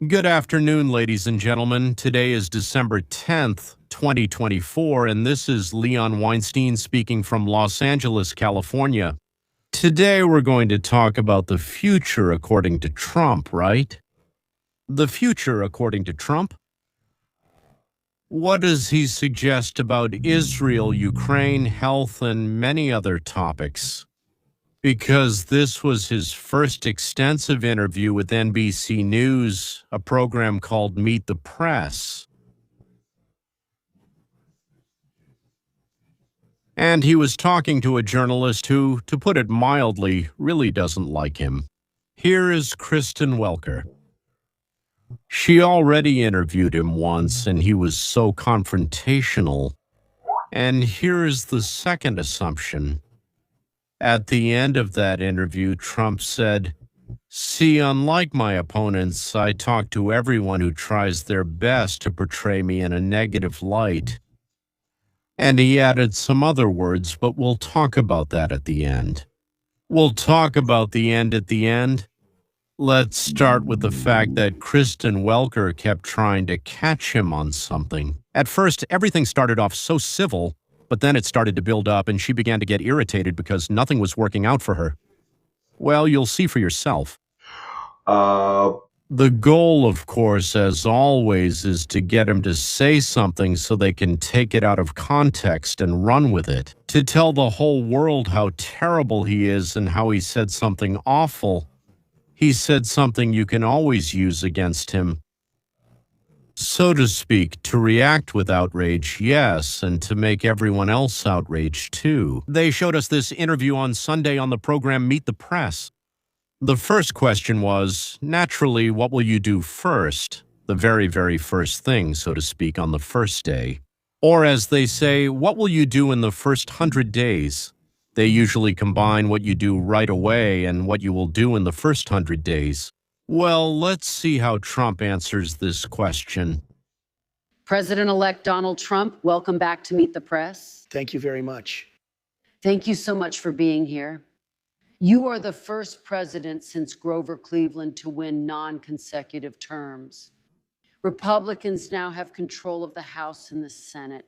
Good afternoon, ladies and gentlemen. Today is December 10th, 2024, and this is Leon Weinstein speaking from Los Angeles, California. Today we're going to talk about the future according to Trump, right? The future according to Trump? What does he suggest about Israel, Ukraine, health, and many other topics? Because this was his first extensive interview with NBC News, a program called Meet the Press. And he was talking to a journalist who, to put it mildly, really doesn't like him. Here is Kristen Welker. She already interviewed him once, and he was so confrontational. And here is the second assumption. At the end of that interview, Trump said, "See, unlike my opponents, I talk to everyone who tries their best to portray me in a negative light." And he added some other words, but we'll talk about that at the end. We'll talk about the end at the end. Let's start with the fact that Kristen Welker kept trying to catch him on something. At first, everything started off so civil, but then it started to build up and she began to get irritated because nothing was working out for her. Well, you'll see for yourself. The goal, of course, as always, is to get him to say something so they can take it out of context and run with it. To tell the whole world how terrible he is and how he said something awful. He said something you can always use against him. So to speak, to react with outrage, yes, and to make everyone else outraged too. They showed us this interview on Sunday on the program Meet the Press. The first question was, naturally, what will you do first? The very, very first thing, so to speak, on the first day. Or as they say, what will you do in the first 100 days? They usually combine what you do right away and what you will do in the first 100 days. Well, let's see how Trump answers this question. President-elect Donald Trump, welcome back to Meet the Press. Thank you very much. Thank you so much for being here. You are the first president since Grover Cleveland to win non-consecutive terms. Republicans now have control of the House and the Senate.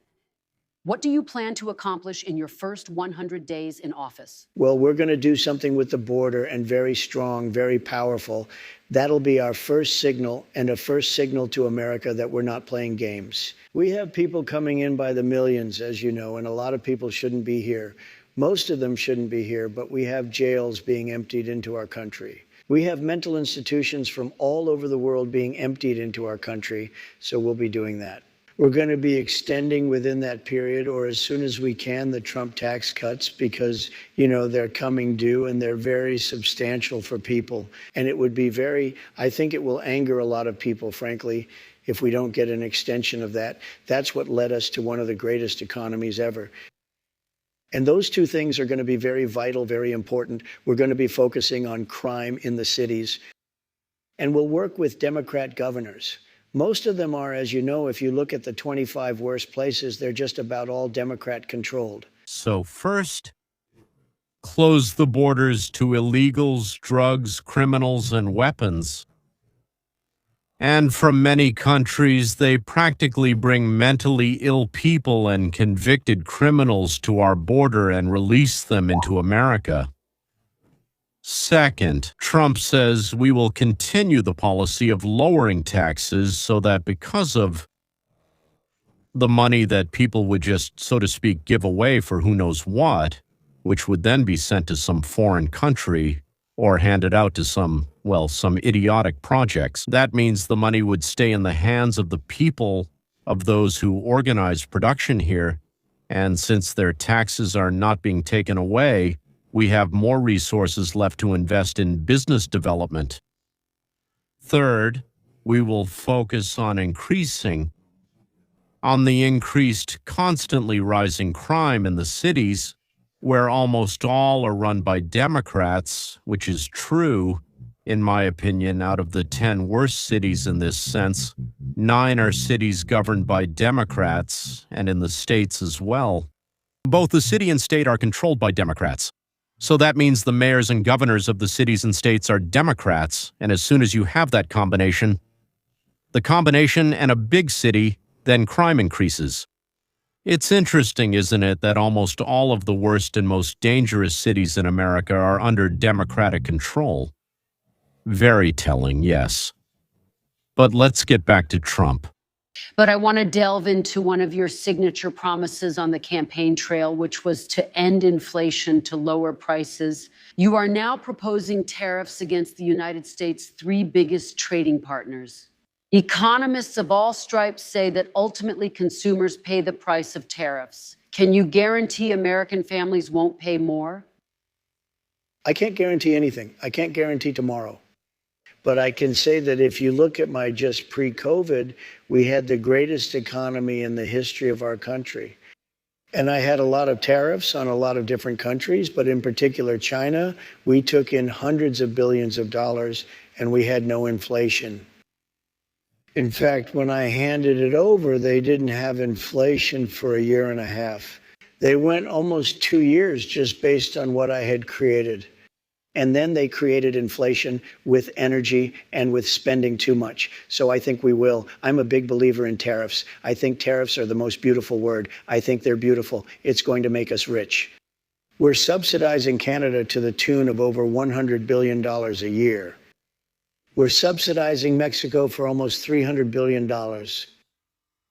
What do you plan to accomplish in your first 100 days in office? Well, we're going to do something with the border, and very strong, very powerful. That'll be our first signal, and a first signal to America that we're not playing games. We have people coming in by the millions, as you know, and a lot of people shouldn't be here. Most of them shouldn't be here, but we have jails being emptied into our country. We have mental institutions from all over the world being emptied into our country, so we'll be doing that. We're going to be extending within that period, or as soon as we can, the Trump tax cuts because, you know, they're coming due and they're very substantial for people. And it would be I think it will anger a lot of people, frankly, if we don't get an extension of that. That's what led us to one of the greatest economies ever. And those two things are going to be very vital, very important. We're going to be focusing on crime in the cities. And we'll work with Democrat governors. Most of them are, as you know, if you look at the 25 worst places, they're just about all Democrat-controlled. So first, close the borders to illegals, drugs, criminals, and weapons. And from many countries, they practically bring mentally ill people and convicted criminals to our border and release them into America. Second, Trump says we will continue the policy of lowering taxes so that because of the money that people would just, so to speak, give away for who knows what, which would then be sent to some foreign country or handed out to some idiotic projects. That means the money would stay in the hands of the people, of those who organize production here. And since their taxes are not being taken away, we have more resources left to invest in business development. Third, we will focus on the increased, constantly rising crime in the cities, where almost all are run by Democrats, which is true, in my opinion. Out of the 10 worst cities in this sense, 9 are cities governed by Democrats, and in the states as well. Both the city and state are controlled by Democrats. So that means the mayors and governors of the cities and states are Democrats, and as soon as you have that combination, The combination and a big city, then crime increases. It's interesting, isn't it, that almost all of the worst and most dangerous cities in America are under Democratic control? Very telling, yes. But let's get back to Trump. But I want to delve into one of your signature promises on the campaign trail, which was to end inflation, to lower prices. You are now proposing tariffs against the United States' three biggest trading partners. Economists of all stripes say that ultimately consumers pay the price of tariffs. Can you guarantee American families won't pay more? I can't guarantee anything. I can't guarantee tomorrow. But I can say that if you look at my just pre-COVID, we had the greatest economy in the history of our country. And I had a lot of tariffs on a lot of different countries, but in particular China, we took in hundreds of billions of dollars and we had no inflation. In fact, when I handed it over, they didn't have inflation for a year and a half. They went almost 2 years just based on what I had created. And then they created inflation with energy and with spending too much. So I think we will. I'm a big believer in tariffs. I think tariffs are the most beautiful word. I think they're beautiful. It's going to make us rich. We're subsidizing Canada to the tune of over $100 billion a year. We're subsidizing Mexico for almost $300 billion.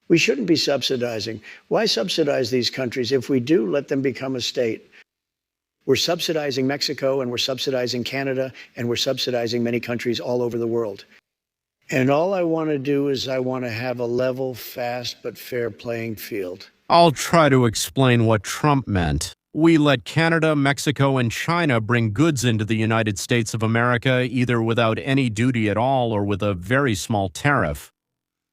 We shouldn't be subsidizing. Why subsidize these countries? If we do, let them become a state. We're subsidizing Mexico, and we're subsidizing Canada, and we're subsidizing many countries all over the world. And all I want to do is I want to have a level, fast, but fair playing field. I'll try to explain what Trump meant. We let Canada, Mexico, and China bring goods into the United States of America either without any duty at all or with a very small tariff.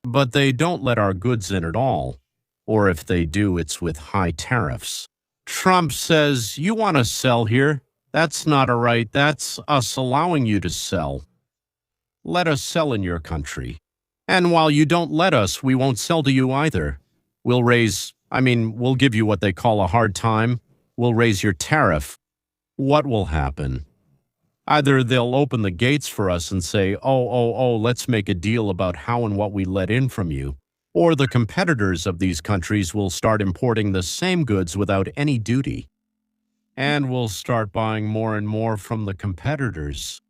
But they don't let our goods in at all. Or if they do, it's with high tariffs. Trump says, you want to sell here? That's not a right. That's us allowing you to sell. Let us sell in your country. And while you don't let us, we won't sell to you either. We'll give you what they call a hard time. We'll raise your tariff. What will happen? Either they'll open the gates for us and say, let's make a deal about how and what we let in from you. Or the competitors of these countries will start importing the same goods without any duty. And we'll start buying more and more from the competitors.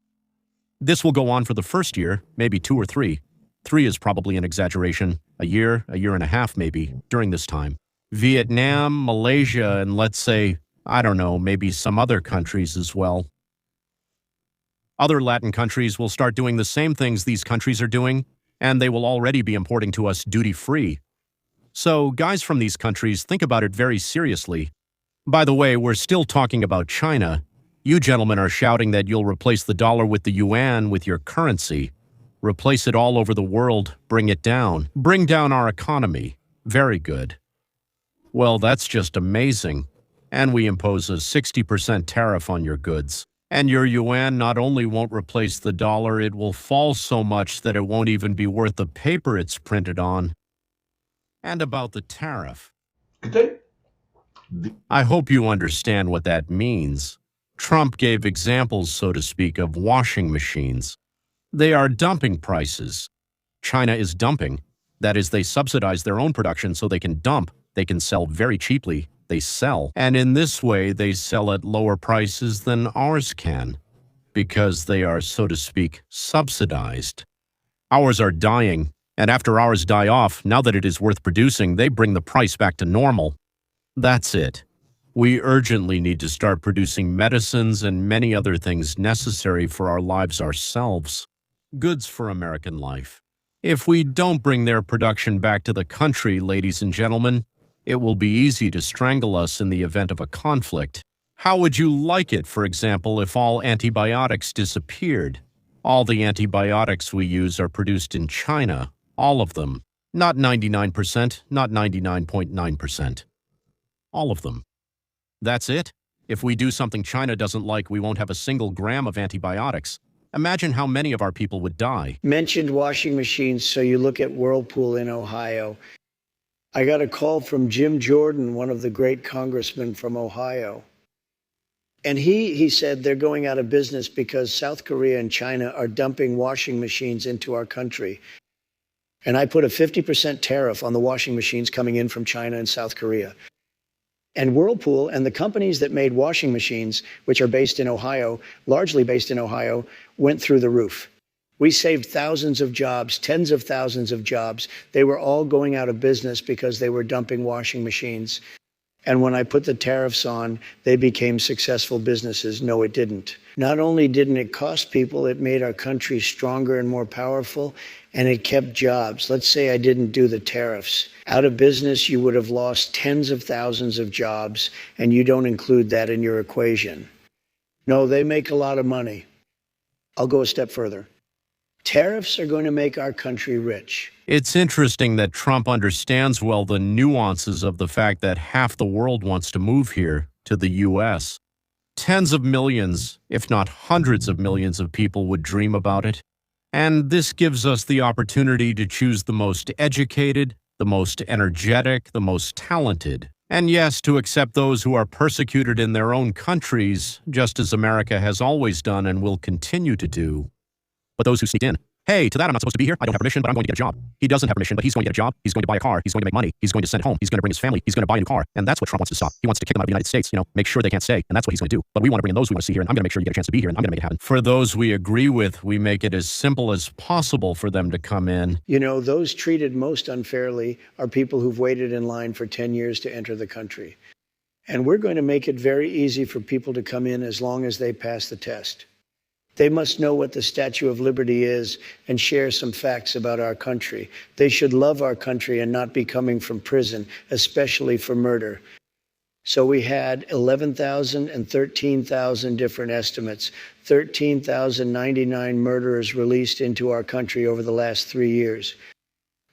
This will go on for the first year, maybe 2 or 3. 3 is probably an exaggeration. A year and a half maybe, during this time. Vietnam, Malaysia, and let's say, maybe some other countries as well. Other Latin countries will start doing the same things these countries are doing, and they will already be importing to us duty-free. So, guys from these countries, think about it very seriously. By the way, we're still talking about China. You gentlemen are shouting that you'll replace the dollar with the yuan with your currency. Replace it all over the world, bring it down. Bring down our economy. Very good. Well, that's just amazing. And we impose a 60% tariff on your goods. And your yuan not only won't replace the dollar, it will fall so much that it won't even be worth the paper it's printed on. And about the tariff. I hope you understand what that means. Trump gave examples, so to speak, of washing machines. They are dumping prices. China is dumping. That is, they subsidize their own production so they can dump. They can sell very cheaply. They sell. And in this way, they sell at lower prices than ours can, because they are, so to speak, subsidized. Ours are dying, and after ours die off, now that it is worth producing, they bring the price back to normal. That's it. We urgently need to start producing medicines and many other things necessary for our lives ourselves. Goods for American life. If we don't bring their production back to the country, ladies and gentlemen, it will be easy to strangle us in the event of a conflict. How would you like it, for example, if all antibiotics disappeared? All the antibiotics we use are produced in China, all of them. Not 99%, not 99.9%. All of them. That's it? If we do something China doesn't like, we won't have a single gram of antibiotics. Imagine how many of our people would die. Mentioned washing machines, so you look at Whirlpool in Ohio. I got a call from Jim Jordan, one of the great congressmen from Ohio. And he said they're going out of business because South Korea and China are dumping washing machines into our country. And I put a 50% tariff on the washing machines coming in from China and South Korea. And Whirlpool and the companies that made washing machines, which are based in Ohio, largely based in Ohio, went through the roof. We saved thousands of jobs, tens of thousands of jobs. They were all going out of business because they were dumping washing machines. And when I put the tariffs on, they became successful businesses. No, it didn't. Not only didn't it cost people, it made our country stronger and more powerful, and it kept jobs. Let's say I didn't do the tariffs. Out of business, you would have lost tens of thousands of jobs, and you don't include that in your equation. No, they make a lot of money. I'll go a step further. Tariffs are going to make our country rich. It's interesting that Trump understands well the nuances of the fact that half the world wants to move here to the U.S. Tens of millions, if not hundreds of millions of people would dream about it. And this gives us the opportunity to choose the most educated, the most energetic, the most talented. And yes, to accept those who are persecuted in their own countries, just as America has always done and will continue to do. But those who sneak in, hey, to that I'm not supposed to be here. I don't have permission, but I'm going to get a job. He doesn't have permission, but he's going to get a job. He's going to buy a car. He's going to make money. He's going to send it home. He's going to bring his family. He's going to buy a new car. And that's what Trump wants to stop. He wants to kick them out of the United States, make sure they can't stay. And that's what he's going to do. But we want to bring in those we want to see here, and I'm going to make sure you get a chance to be here, and I'm going to make it happen. For those we agree with, we make it as simple as possible for them to come in. Those treated most unfairly are people who've waited in line for 10 years to enter the country. And we're going to make it very easy for people to come in as long as they pass the test. They must know what the Statue of Liberty is and share some facts about our country. They should love our country and not be coming from prison, especially for murder. So we had 11,000 and 13,000 different estimates, 13,099 murderers released into our country over the last 3 years.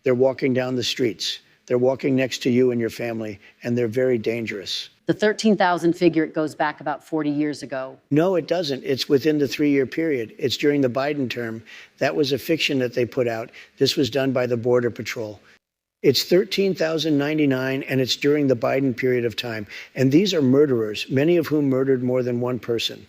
They're walking down the streets. They're walking next to you and your family, and they're very dangerous. The 13,000 figure, it goes back about 40 years ago. No, it doesn't. It's within the 3-year period. It's during the Biden term. That was a fiction that they put out. This was done by the Border Patrol. It's 13,099, and it's during the Biden period of time. And these are murderers, many of whom murdered more than one person.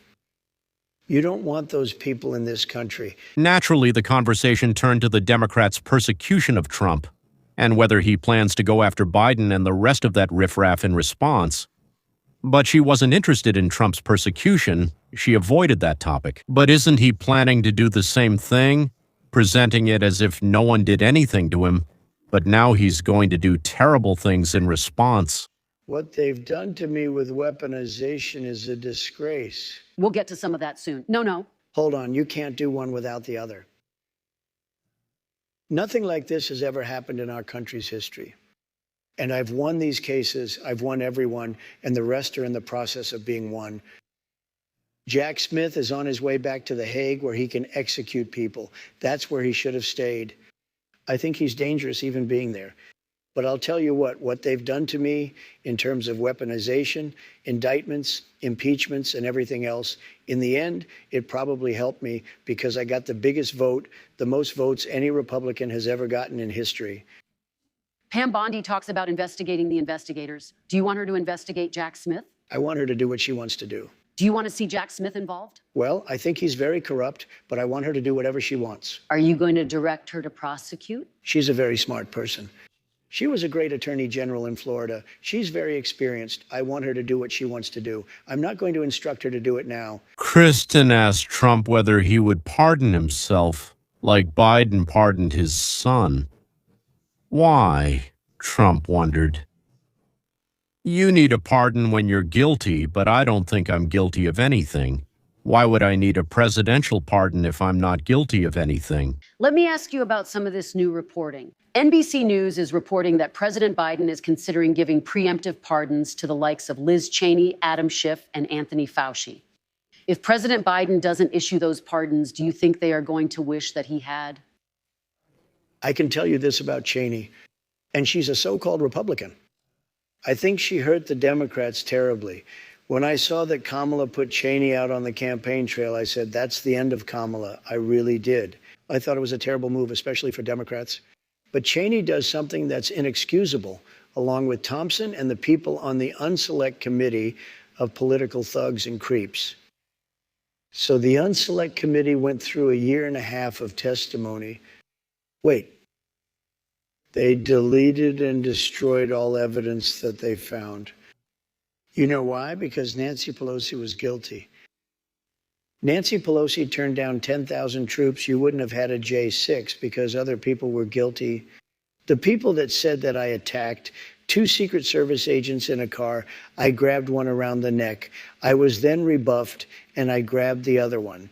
You don't want those people in this country. Naturally, the conversation turned to the Democrats' persecution of Trump, and whether he plans to go after Biden and the rest of that riffraff in response. But she wasn't interested in Trump's persecution. She avoided that topic. But isn't he planning to do the same thing, presenting it as if no one did anything to him, but now he's going to do terrible things in response? What they've done to me with weaponization is a disgrace. We'll get to some of that soon. No. Hold on, you can't do one without the other. Nothing like this has ever happened in our country's history. And I've won these cases. I've won every one, and the rest are in the process of being won. Jack Smith is on his way back to The Hague where he can execute people. That's where he should have stayed. I think he's dangerous even being there. But I'll tell you what they've done to me in terms of weaponization, indictments, impeachments, and everything else, in the end, it probably helped me because I got the biggest vote, the most votes any Republican has ever gotten in history. Pam Bondi talks about investigating the investigators. Do you want her to investigate Jack Smith? I want her to do what she wants to do. Do you want to see Jack Smith involved? Well, I think he's very corrupt, but I want her to do whatever she wants. Are you going to direct her to prosecute? She's a very smart person. She was a great attorney general in Florida. She's very experienced. I want her to do what she wants to do. I'm not going to instruct her to do it now. Kristen asked Trump whether he would pardon himself, like Biden pardoned his son. Why? Trump wondered. You need a pardon when you're guilty, but I don't think I'm guilty of anything. Why would I need a presidential pardon if I'm not guilty of anything? Let me ask you about some of this new reporting. NBC News is reporting that President Biden is considering giving preemptive pardons to the likes of Liz Cheney, Adam Schiff, and Anthony Fauci. If President Biden doesn't issue those pardons, do you think they are going to wish that he had? I can tell you this about Cheney, and she's a so-called Republican. I think she hurt the Democrats terribly. When I saw that Kamala put Cheney out on the campaign trail, I said, that's the end of Kamala. I really did. I thought it was a terrible move, especially for Democrats. But Cheney does something that's inexcusable, along with Thompson and the people on the unselect committee of political thugs and creeps. So the unselect committee went through a year and a half of testimony. Wait, They deleted and destroyed all evidence that they found. You know why? Because Nancy Pelosi was guilty. Nancy Pelosi turned down 10,000 troops. You wouldn't have had a J6 because other people were guilty. The people that said that I attacked 2 Secret Service agents in a car, I grabbed one around the neck. I was then rebuffed, and I grabbed the other one.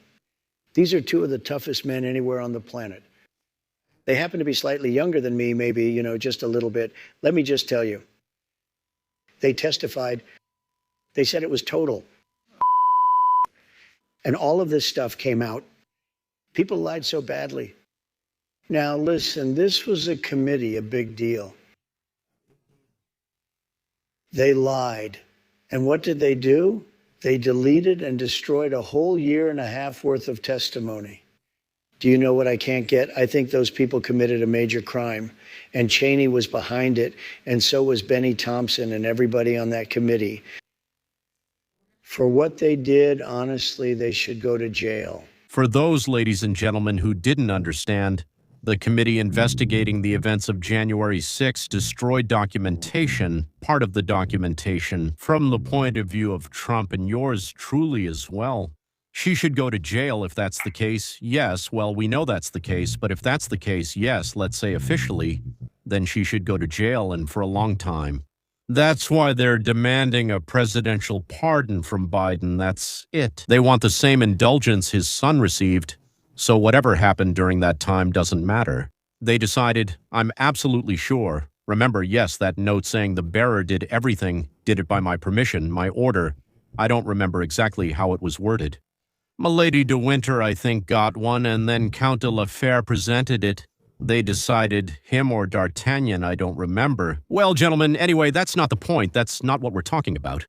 These are 2 of the toughest men anywhere on the planet. They happen to be slightly younger than me, maybe, just a little bit. Let me just tell you. They testified. They said it was total. And all of this stuff came out. People lied so badly. Now, listen, this was a committee, a big deal. They lied. And what did they do? They deleted and destroyed a whole year and a half worth of testimony. Do you know what I can't get? I think those people committed a major crime, and Cheney was behind it, and so was Benny Thompson and everybody on that committee. For what they did, honestly, they should go to jail. For those, ladies and gentlemen, who didn't understand, the committee investigating the events of January 6 destroyed documentation, part of the documentation, from the point of view of Trump and yours truly as well. She should go to jail if that's the case. Yes, well, we know that's the case, but if that's the case, yes, let's say officially, then she should go to jail and for a long time. That's why they're demanding a presidential pardon from Biden. That's it. They want the same indulgence his son received, so whatever happened during that time doesn't matter. They decided, I'm absolutely sure. Remember, yes, that note saying the bearer did everything, did it by my permission, my order. I don't remember exactly how it was worded. Milady de Winter, I think, got one, and then Count de la Fère presented it. They decided, him or D'Artagnan, I don't remember. Well, gentlemen, anyway, that's not the point. That's not what we're talking about.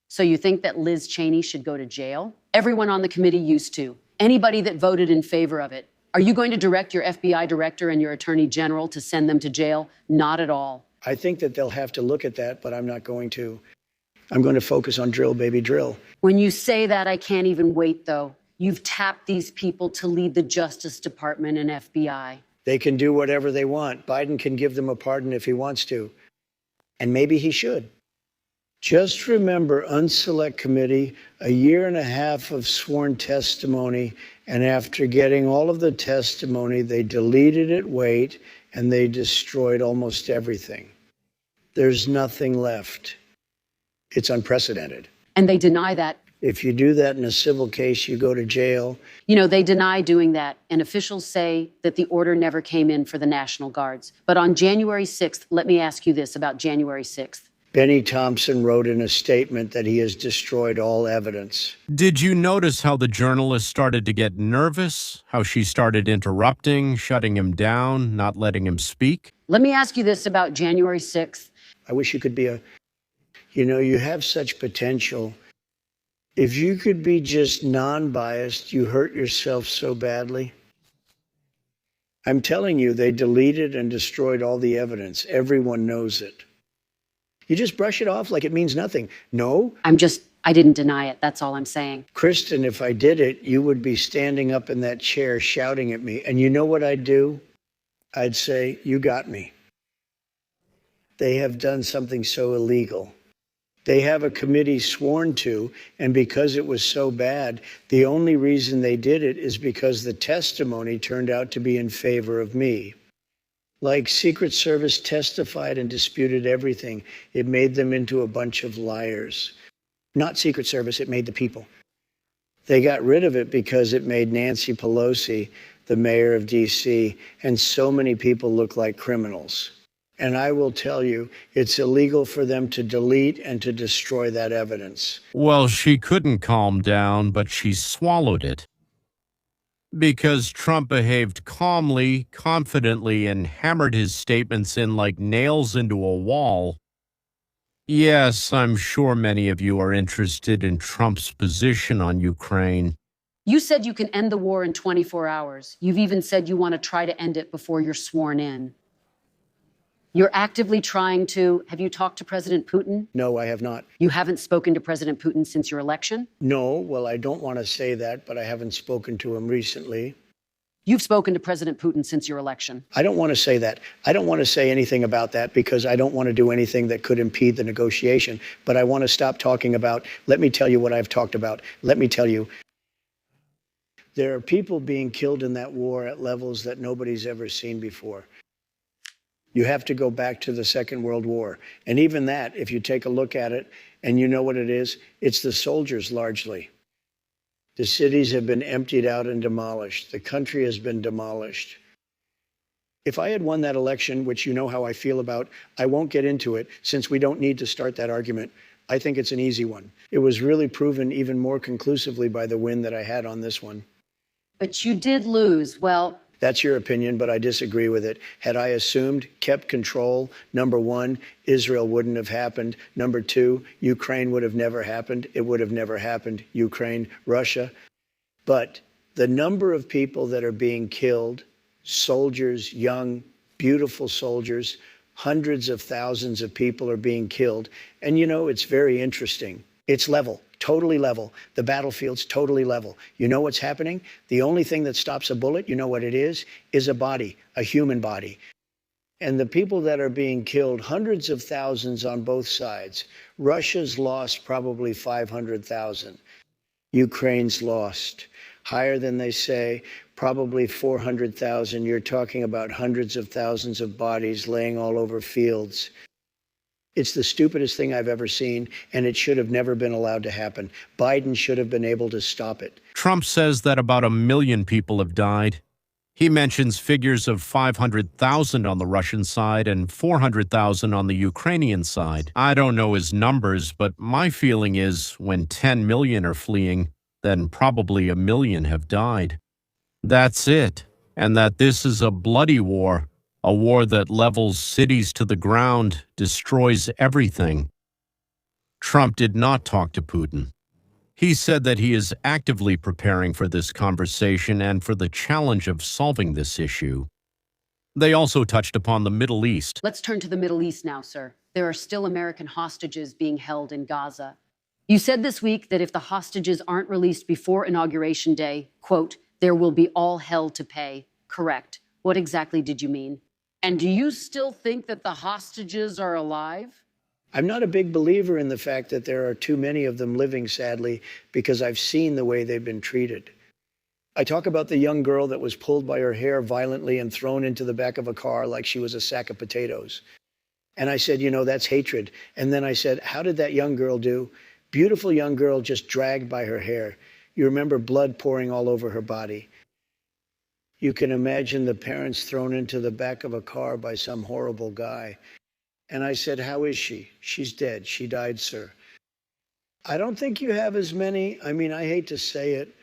So you think that Liz Cheney should go to jail? Everyone on the committee used to. Anybody that voted in favor of it. Are you going to direct your FBI director and your attorney general to send them to jail? Not at all. I think that they'll have to look at that, but I'm not going to. I'm going to focus on drill, baby, drill. When you say that, I can't even wait, though. You've tapped these people to lead the Justice Department and FBI. They can do whatever they want. Biden can give them a pardon if he wants to. And maybe he should. Just remember, Unselect Committee, a year and a half of sworn testimony, and after getting all of the testimony, they deleted it, and they destroyed almost everything. There's nothing left. It's unprecedented. And they deny that. If you do that in a civil case, you go to jail. You know, they deny doing that, and officials say that the order never came in for the National Guards. But on January 6th, let me ask you this about January 6th. Benny Thompson wrote in a statement that he has destroyed all evidence. Did you notice how the journalist started to get nervous? How she started interrupting, shutting him down, not letting him speak? Let me ask you this about January 6th. I wish you could be you have such potential. If you could be just non-biased, you hurt yourself so badly. I'm telling you, they deleted and destroyed all the evidence. Everyone knows it. You just brush it off like it means nothing. No. I didn't deny it. That's all I'm saying. Kristen, if I did it, you would be standing up in that chair shouting at me. And you know what I'd do? I'd say, you got me. They have done something so illegal. They have a committee sworn to, and because it was so bad, the only reason they did it is because the testimony turned out to be in favor of me. Like Secret Service testified and disputed everything. It made them into a bunch of liars. Not Secret Service, it made the people. They got rid of it because it made Nancy Pelosi, the mayor of D.C., and so many people look like criminals. And I will tell you, it's illegal for them to delete and to destroy that evidence. Well, she couldn't calm down, but she swallowed it. Because Trump behaved calmly, confidently, and hammered his statements in like nails into a wall. Yes, I'm sure many of you are interested in Trump's position on Ukraine. You said you can end the war in 24 hours. You've even said you want to try to end it before you're sworn in. You're actively trying to. Have you talked to President Putin? No, I have not. You haven't spoken to President Putin since your election? No, well, I don't want to say that, but I haven't spoken to him recently. You've spoken to President Putin since your election. I don't want to say that. I don't want to say anything about that because I don't want to do anything that could impede the negotiation. But I want to stop talking about, let me tell you what I've talked about. Let me tell you, there are people being killed in that war at levels that nobody's ever seen before. You have to go back to the Second World War. And even that, if you take a look at it and you know what it is, it's the soldiers largely. The cities have been emptied out and demolished. The country has been demolished. If I had won that election, which you know how I feel about, I won't get into it since we don't need to start that argument. I think it's an easy one. It was really proven even more conclusively by the win that I had on this one. But you did lose. Well, that's your opinion, but I disagree with it. Had I assumed, kept control, number one, Israel wouldn't have happened. Number two, Ukraine would have never happened. It would have never happened. Ukraine, Russia. But the number of people that are being killed, soldiers, young, beautiful soldiers, hundreds of thousands of people are being killed. And you know, it's very interesting. It's level. Totally level. The battlefield's totally level. You know what's happening? The only thing that stops a bullet, you know what it is a body, a human body. And the people that are being killed, hundreds of thousands on both sides. Russia's lost probably 500,000. Ukraine's lost. Higher than they say, probably 400,000. You're talking about hundreds of thousands of bodies laying all over fields. It's the stupidest thing I've ever seen, and it should have never been allowed to happen. Biden should have been able to stop it. Trump says that about 1 million people have died. He mentions figures of 500,000 on the Russian side and 400,000 on the Ukrainian side. I don't know his numbers, but my feeling is when 10 million are fleeing, then probably 1 million have died. That's it. And that this is a bloody war. A war that levels cities to the ground, destroys everything. Trump did not talk to Putin. He said that he is actively preparing for this conversation and for the challenge of solving this issue. They also touched upon the Middle East. Let's turn to the Middle East now, sir. There are still American hostages being held in Gaza. You said this week that if the hostages aren't released before Inauguration Day, quote, there will be all hell to pay. Correct. What exactly did you mean? And do you still think that the hostages are alive? I'm not a big believer in the fact that there are too many of them living, sadly, because I've seen the way they've been treated. I talk about the young girl that was pulled by her hair violently and thrown into the back of a car like she was a sack of potatoes. And I said, you know, that's hatred. And then I said, how did that young girl do? Beautiful young girl just dragged by her hair. You remember blood pouring all over her body. You can imagine the parents thrown into the back of a car by some horrible guy. And I said, how is she? She's dead. She died, sir. I don't think you have as many. I mean, I hate to say it.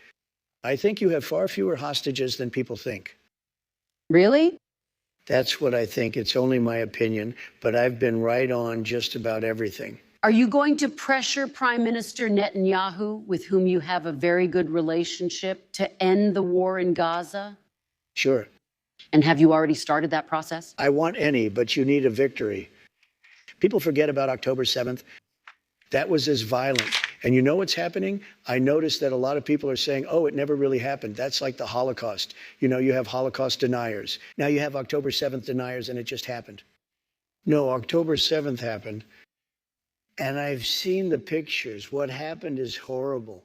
I think you have far fewer hostages than people think. Really? That's what I think. It's only my opinion, but I've been right on just about everything. Are you going to pressure Prime Minister Netanyahu, with whom you have a very good relationship, to end the war in Gaza? Sure. And have you already started that process? I want any, but you need a victory. People forget about October 7th. That was as violent. And you know what's happening? I noticed that a lot of people are saying, oh, it never really happened. That's like the Holocaust. You know, you have Holocaust deniers. Now you have October 7th deniers, and it just happened. No, October 7th happened. And I've seen the pictures. What happened is horrible.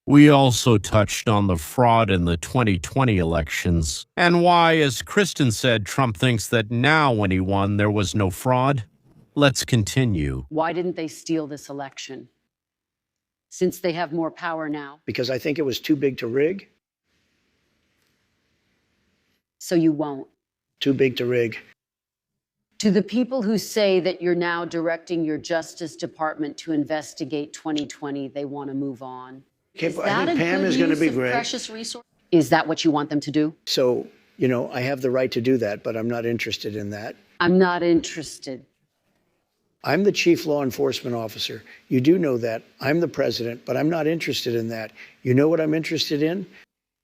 We also touched on the fraud in the 2020 elections and why, as Kristen said, Trump thinks that now when he won, there was no fraud. Let's continue. Why didn't they steal this election? Since they have more power now. Because I think it was too big to rig. So you won't. Too big to rig. To the people who say that you're now directing your Justice Department to investigate 2020, they want to move on. Okay, I think Pam is going to be great. Precious resource? Is that what you want them to do? So, you know, I have the right to do that, but I'm not interested in that. I'm not interested. I'm the chief law enforcement officer. You do know that. I'm the president, but I'm not interested in that. You know what I'm interested in?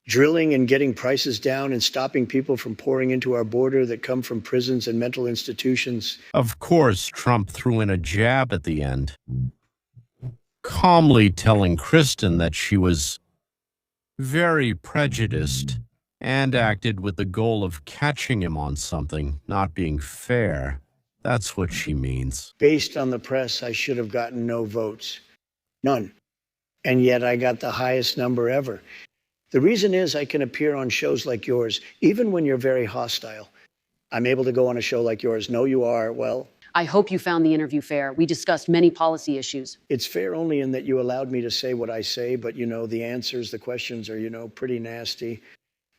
Drilling and getting prices down and stopping people from pouring into our border that come from prisons and mental institutions. Of course, Trump threw in a jab at the end, calmly telling Kristen that she was very prejudiced and acted with the goal of catching him on something, not being fair. That's what she means. Based on the press, I should have gotten no votes. None. And yet I got the highest number ever. The reason is I can appear on shows like yours, even when you're very hostile. I'm able to go on a show like yours. No, you are. Well, I hope you found the interview fair. We discussed many policy issues. it's fair only in that you allowed me to say what I say, but the answers, the questions are, pretty nasty.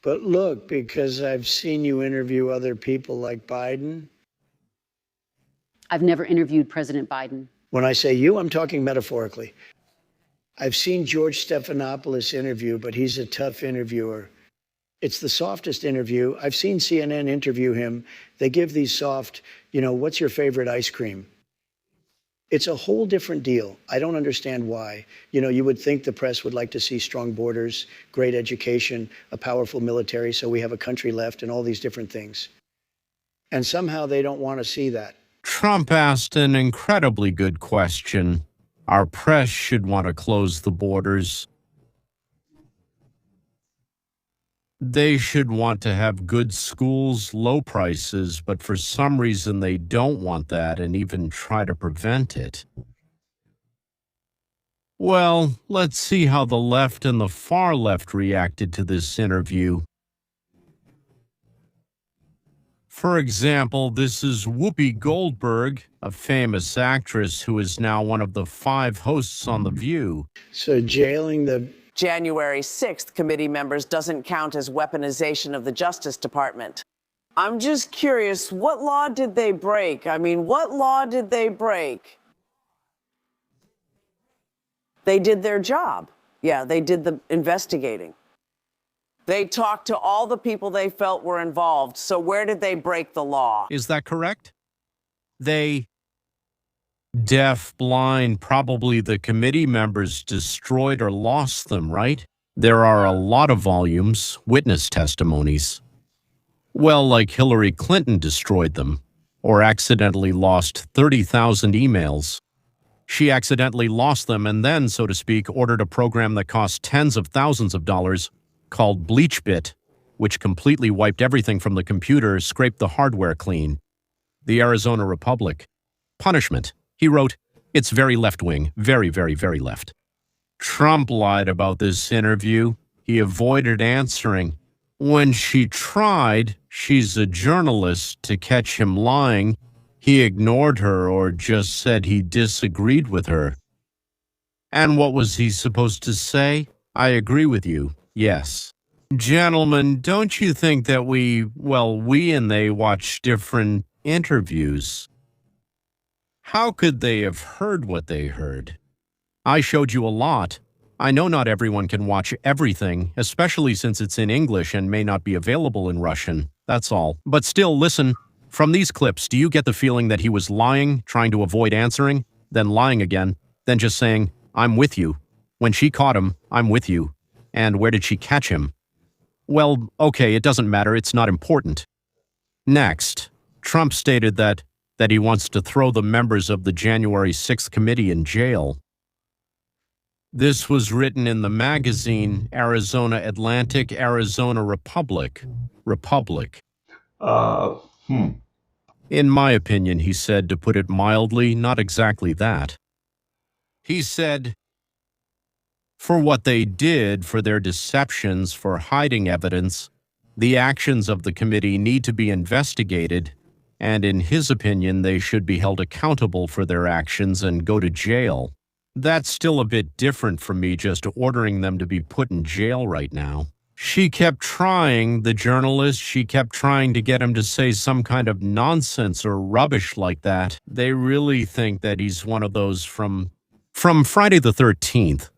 But look, because I've seen you interview other people like Biden. I've never interviewed President Biden. When I say you, I'm talking metaphorically. I've seen George Stephanopoulos interview, but he's a tough interviewer. It's the softest interview. I've seen CNN interview him. They give these soft, what's your favorite ice cream? It's a whole different deal. I don't understand why. You would think the press would like to see strong borders, great education, a powerful military, so we have a country left and all these different things. And somehow they don't want to see that. Trump asked an incredibly good question. Our press should want to close the borders. They should want to have good schools, low prices, but for some reason they don't want that and even try to prevent it. Well, let's see how the left and the far left reacted to this interview. For example, this is Whoopi Goldberg, a famous actress who is now one of the 5 hosts on The View. So jailing the January 6th committee members doesn't count as weaponization of the Justice Department. I'm just curious, what law did they break? I mean, what law did they break? They did their job. Yeah, they did the investigating. They talked to all the people they felt were involved. So where did they break the law? Is that correct? They, deaf, blind, probably the committee members destroyed or lost them, right? There are a lot of volumes, witness testimonies. Well, like Hillary Clinton destroyed them, or accidentally lost 30,000 emails. She accidentally lost them and then, so to speak, ordered a program that cost tens of thousands of dollars called BleachBit, which completely wiped everything from the computer, scraped the hardware clean. The Arizona Republic. Punishment. He wrote, it's very left-wing, very, very, very left. Trump lied about this interview. He avoided answering. When she tried, she's a journalist, to catch him lying, he ignored her or just said he disagreed with her. And what was he supposed to say? I agree with you. Yes. Gentlemen, don't you think that we and they watch different interviews? How could they have heard what they heard? I showed you a lot. I know not everyone can watch everything, especially since it's in English and may not be available in Russian. That's all. But still, listen. From these clips, do you get the feeling that he was lying, trying to avoid answering, then lying again, then just saying, I'm with you? When she caught him, I'm with you. And where did she catch him? Well, okay, it doesn't matter. It's not important. Next, Trump stated that he wants to throw the members of the January 6th committee in jail. This was written in the magazine Arizona Atlantic, Arizona Republic. In my opinion, he said, to put it mildly, not exactly that. He said, for what they did, for their deceptions, for hiding evidence, the actions of the committee need to be investigated, and in his opinion, they should be held accountable for their actions and go to jail. That's still a bit different from me just ordering them to be put in jail right now. She kept trying, the journalist, she kept trying to get him to say some kind of nonsense or rubbish like that. They really think that he's one of those from Friday the 13th.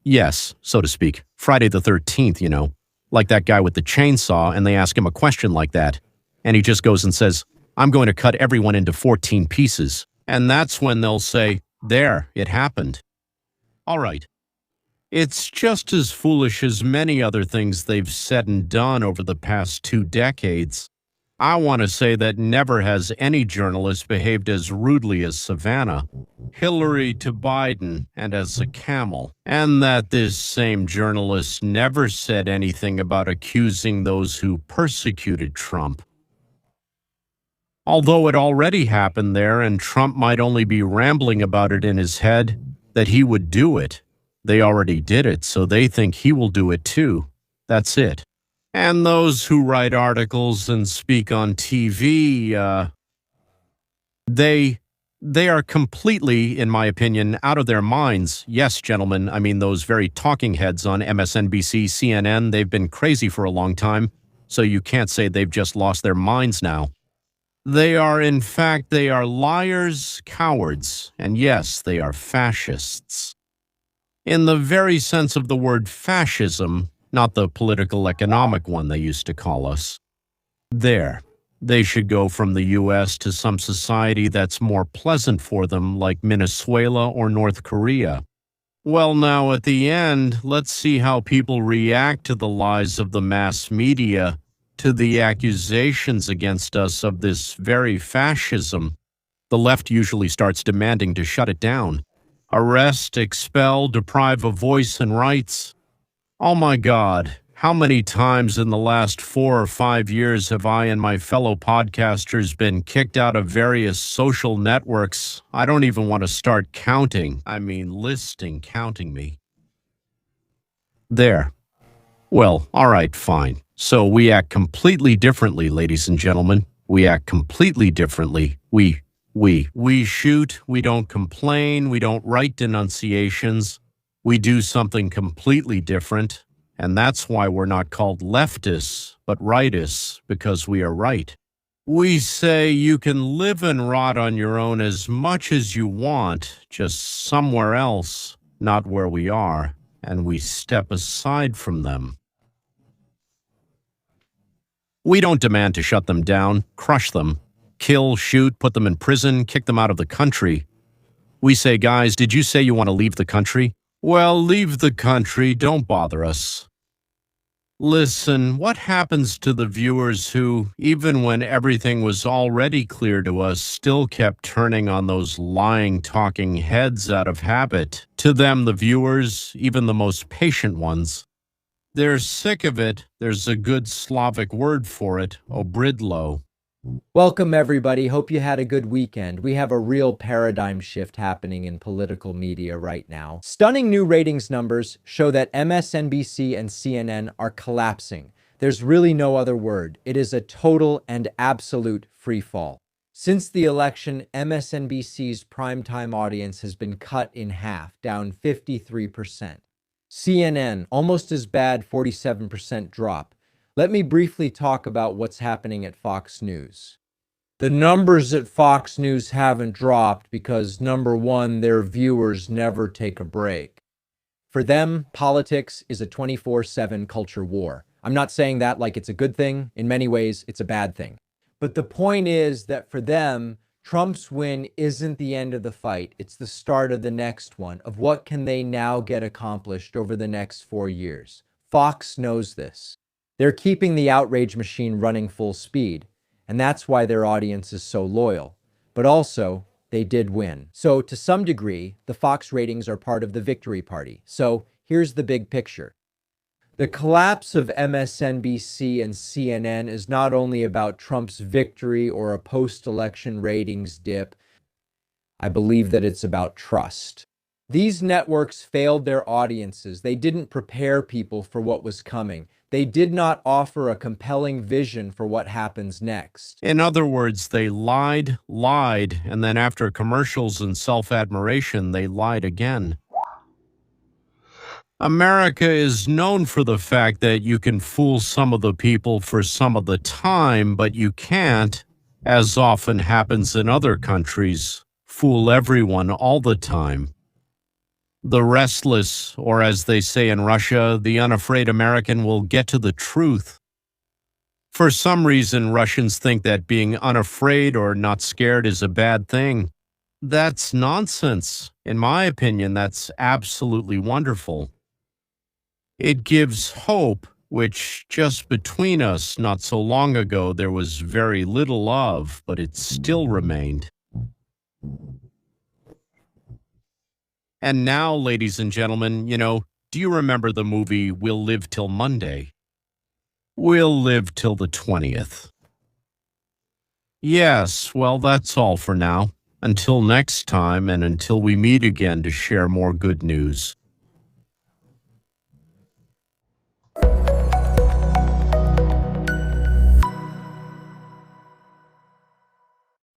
Yes, so to speak. Friday the 13th, like that guy with the chainsaw, and they ask him a question like that. And he just goes and says, I'm going to cut everyone into 14 pieces. And that's when they'll say, there, it happened. All right. It's just as foolish as many other things they've said and done over the past 2 decades. I want to say that never has any journalist behaved as rudely as Savannah, Hillary to Biden, and as a camel, and that this same journalist never said anything about accusing those who persecuted Trump. Although it already happened there and Trump might only be rambling about it in his head, that he would do it. They already did it, so they think he will do it too. That's it. And those who write articles and speak on TV, they are completely, in my opinion, out of their minds. Yes, gentlemen, I mean those very talking heads on MSNBC, CNN, they've been crazy for a long time, so you can't say they've just lost their minds now. They are, in fact, they are liars, cowards, and yes, they are fascists. In the very sense of the word fascism, not the political economic one they used to call us. There, they should go from the U.S. to some society that's more pleasant for them, like Venezuela or North Korea. Well, now, at the end, let's see how people react to the lies of the mass media, to the accusations against us of this very fascism. The left usually starts demanding to shut it down. Arrest, expel, deprive of voice and rights. Oh my God, how many times in the last 4 or 5 years have I and my fellow podcasters been kicked out of various social networks? I don't even want to start counting. I mean, listing, counting me. There. Well, all right, fine. So we act completely differently, ladies and gentlemen. We act completely differently. We shoot, we don't complain, we don't write denunciations. We do something completely different, and that's why we're not called leftists, but rightists, because we are right. We say you can live and rot on your own as much as you want, just somewhere else, not where we are, and we step aside from them. We don't demand to shut them down, crush them, kill, shoot, put them in prison, kick them out of the country. We say, guys, did you say you want to leave the country? Well, leave the country, don't bother us. Listen, what happens to the viewers who, even when everything was already clear to us, still kept turning on those lying, talking heads out of habit? To them, the viewers, even the most patient ones, they're sick of it. There's a good Slavic word for it, obridlo. Welcome, everybody. Hope you had a good weekend. We have a real paradigm shift happening in political media right now. Stunning new ratings numbers show that MSNBC and CNN are collapsing. There's really no other word. It is a total and absolute free fall. Since the election, MSNBC's primetime audience has been cut in half, down 53%. CNN, almost as bad, 47% drop. Let me briefly talk about what's happening at Fox News. The numbers at Fox News haven't dropped because, number one, their viewers never take a break. For them, politics is a 24/7 culture war. I'm not saying that like it's a good thing. In many ways, it's a bad thing. But the point is that for them, Trump's win isn't the end of the fight. It's the start of the next one, of what can they now get accomplished over the next 4 years. Fox knows this. They're keeping the outrage machine running full speed, and that's why their audience is so loyal. But also, they did win. So to some degree, the Fox ratings are part of the victory party. So here's the big picture. The collapse of MSNBC and CNN is not only about Trump's victory or a post-election ratings dip. I believe that it's about trust. These networks failed their audiences. They didn't prepare people for what was coming. They did not offer a compelling vision for what happens next. In other words, they lied, and then after commercials and self-admiration, they lied again. America is known for the fact that you can fool some of the people for some of the time, but you can't, as often happens in other countries, fool everyone all the time. The restless, or as they say in Russia, the unafraid American will get to the truth. For some reason, Russians think that being unafraid or not scared is a bad thing. That's nonsense. In my opinion, that's absolutely wonderful. It gives hope which just between us not so long ago there was very little of, but it still remained. And now, ladies and gentlemen, do you remember the movie We'll Live Till Monday? We'll live till the 20th. Yes, well, that's all for now. Until next time, and until we meet again to share more good news.